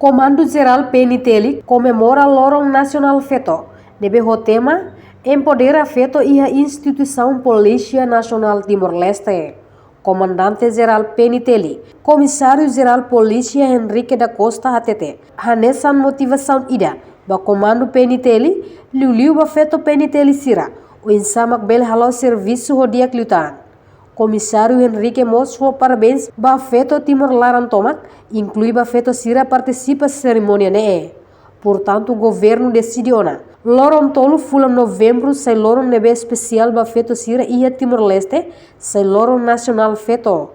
Comando Geral PNTL comemora Lorong Nacional Feto. Nebe o tema Empodera Feto e a Instituição Polícia Nacional Timor-Leste. Comandante Geral PNTL, Comissário Geral Polícia Henrique da Costa ATT. Hanesan motivação ida, ba Comando PNTL, liu ba Feto PNTL Sira, o insamak bel halau serviço rodia klutan. Comissário Henrique mostrou parabéns ba Feto Timor Larantomak, inclui ba Feto Sira participa cerimônia ne. Portanto, o governo decidiu na Lorong Tolu fula novembro sai Lorong nebe especial ba Feto Sira ia Timor-Leste sai Lorong Nacional Feto.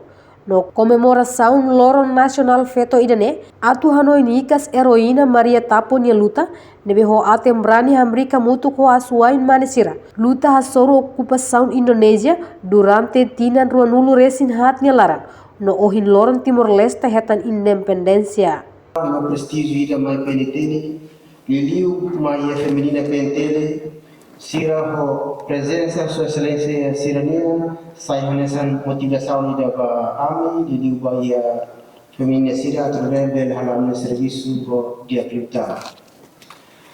No comemoração Lorong Nacional Feto idane atu hanoi nikas heroína Maria Tapo nia luta nebe ho atembrani Amrika mutu ko asuain manesira luta hasoro ocupação Indonésia durante tinan ruanulu resin hat nia larang no ohin Lorong Timor-Leste hetan independência. No prestígio ida mai PNTL, liliu mai feminina PNTL, sira ho presença sua excelência sirania, sai hanesan motivação ida ba ami, liliu ba ia feminina sira através del halam serviço ho dia privada.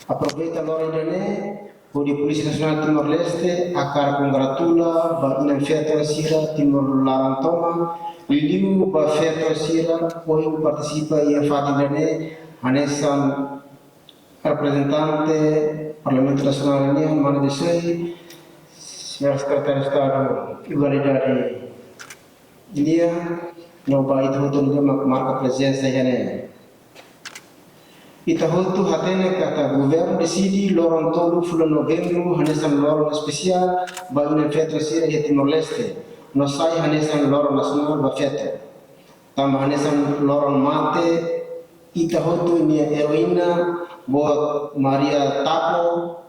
Aproveita lor idane, o di Polícia Nacional Timor-Leste akar congratula ba inan feto sira Timor Larantoma. Liliu ba Feto Sira hoje participa e fatidane hanesan representante Parlamento Nacional ini mana desai Senhor Secretário de Estado Igualdade Ilia no ba itu hotu marca presença hene ita hotu hatene kata governo decidi Lorong Tolu fulan novembro hanesan lorong spesial ba ina Feto Sira e Timor-Leste. No sai hanesan Lorong Nasional ba Feto. Tambah hanesan Lorong Mate ita hotu nia heroína buat Maria Tapo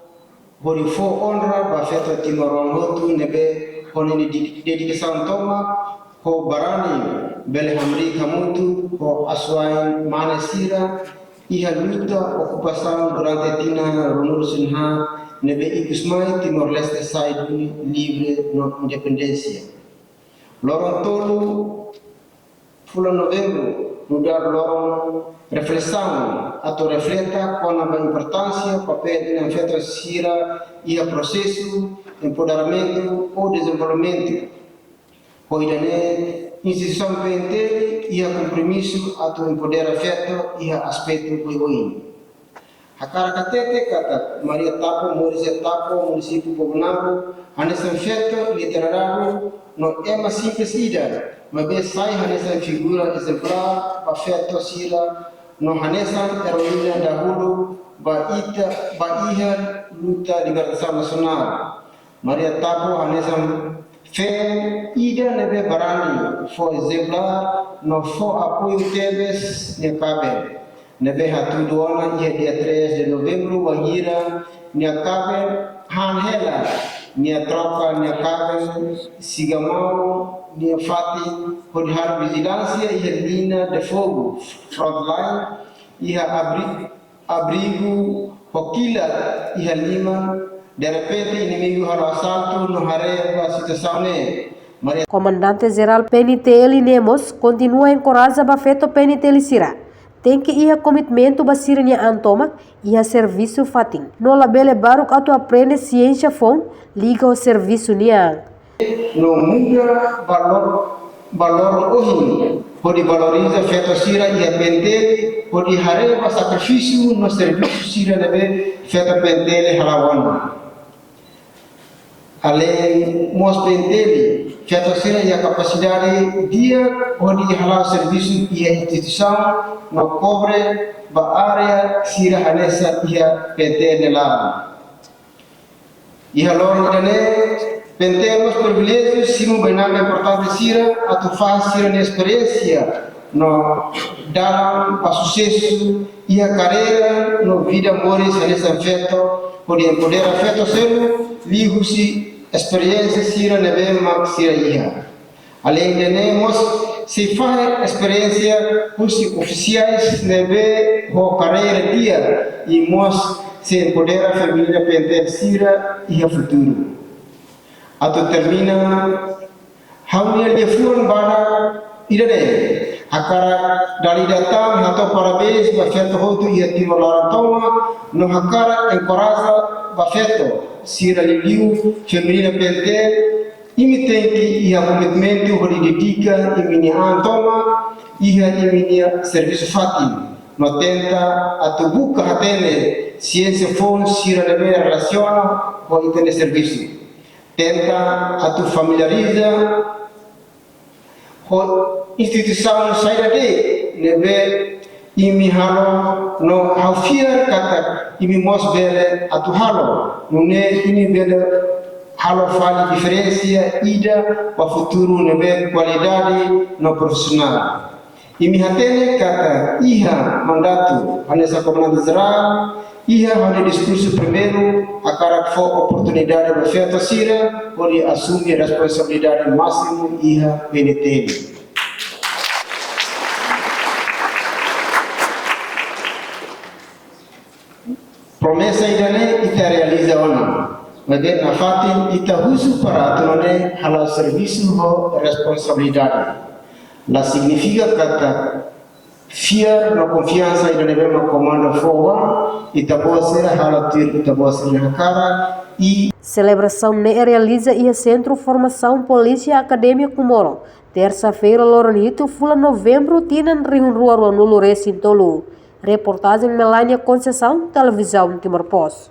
hori fo honra ba Feto Timor hotu nebe honi dedikasan toma ho barani bele hamri kamutu ho aswain manesira iha luta okupasan durante tina runur sinha nebe ikusmai Timor-Leste sai livre no independencia. Lorong Tolu fulan novembro mudar lorong reflexão atau refleta com a importância papel na Feto Sira e a processo empoderamento ou desenvolvimento poidane instituição PNTL e a compromisso atau empodera Feto e a aspecto poioi hakara katete kata Maria Tapo Morisé Tapo município Pogunabo hanesan Feto literário no ema simples ida mas sai hanesan figura exemplar ba Feto Sira no hanesan heroína dahulu ba iha luta libertação nasional Maria Tapo hanesan fe ida nebe barani fo exemplar no fo apoio tebes ne cabe nebe hatu doana dia 3 de novembro wangira ne cabe hanhela nia tropa nia kaben sigamau nia fati hodhar vigilância e linha de fogo frontline ia abrigo hokila ia lima de repente inimigo haro assalto no hare a situação ne Comandante Geral PNTL Nemos continua a encorajar ba Feto PNTL Sira. Tem que ir a comitimento basirnya antoma e a serviço fatin. No labele baruk atu aprende ciência fon liga o serviço niang. No muda valor ohin pode valoriza Feto Sira e a PNTL pode hareba sacrifício no serviço Sira nebe Feto PNTL halawan. Além mos PNTL Feto Sira e a capacidade dia pode halau serviço e a instituição no cobre ba área Sira hanesa ia PNTL lá. E halor idane pentemos privilégios simu benama importante Sira atau faz Sira na experiência no dalam sucesso e a carreira no vida moris hanesa Feto pode empoderar Feto selo lihusi experiência Sira nebe mak Sira ia. Além de nemos se faz experiência os oficiais nebe ho carreira dia e mos se empodera a família PNTL Sira e a futuro. Atau termina haunia dia fuan bara idane Hakara dari datang atau parabéns bafeto hotu ia Timor Larantoma no hakara encoraja bafeto sira liu feminina pente imitenki ia komitmento hori dedica imini antoma ia imini serviço fatim no tenta atubuka hatene ciência fon sira leve relaciona com itene serviço tenta atu familiariza com instituição saída de leve imi halo no hafia kata imi mos bele atu halo nune ini bele halo fali diferensia ida wa futuro nebe qualidade no profissional imi hatene kata iha mandato anessa comandante geral iha hane discurso primeiro a cara for oportunidade de oferta sira pode assumir responsabilidade máximo iha PNT. Promessa idane ita realiza ona. Maka nafatin ita husu para atunane hala serviço ho responsabilidade. La significa kata fiar na confiança idane bema comando forwa ita boa ser hala tir ita boa ser na cara e celebração ne realiza e Centro Formação Polícia Academia Comoro. Terça-feira, Loronito, fula novembro, tinan rihun ruarua no Loresin Tolu. Reportagem Melania Conceição, Televisão Timor Post.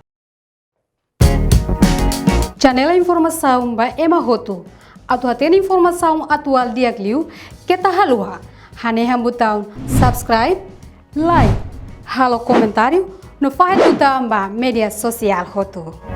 Janela informação ba Emma Roto. Atu atena informação atual diagliu kita halua. Hane hambutão subscribe, like, halo comentário no faz do media social Roto.